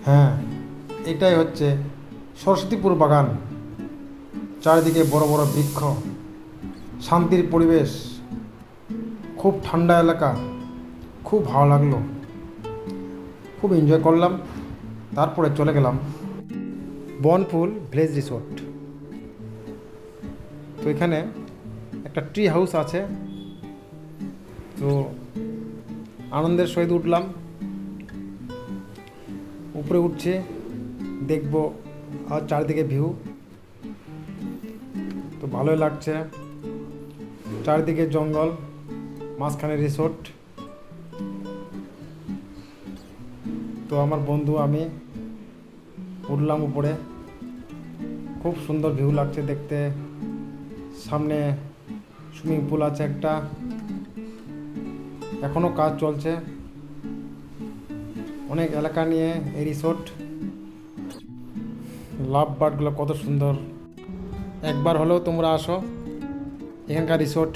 হ্যাঁ, এটাই হচ্ছে সরস্বতীপুর বাগান। চারিদিকে বড় বড় বৃক্ষ, শান্তির পরিবেশ, খুব ঠান্ডা এলাকা, খুব ভালো লাগলো, খুব এনজয় করলাম। তারপরে চলে গেলাম বনফুল ভিলেজ রিসোর্ট। তো এখানে একটা ট্রি হাউস আছে। তো আনন্দের সহিত উঠলাম, উপরে উঠছে, দেখবো আর চারিদিকে ভিউ। তো ভালোই লাগছে, চারিদিকে জঙ্গল, মাঝখানে রিসোর্ট। তো আমার বন্ধু আমি উঠলাম উপরে, খুব সুন্দর ভিউ লাগছে দেখতে। সামনে সুইমিং পুল আছে একটা, এখনও কাজ চলছে। অনেক এলাকা নিয়ে এই রিসোর্ট। লাভ বার্ডগুলো কত সুন্দর, একবার হলেও তোমরা আসো, এখানকার রিসোর্ট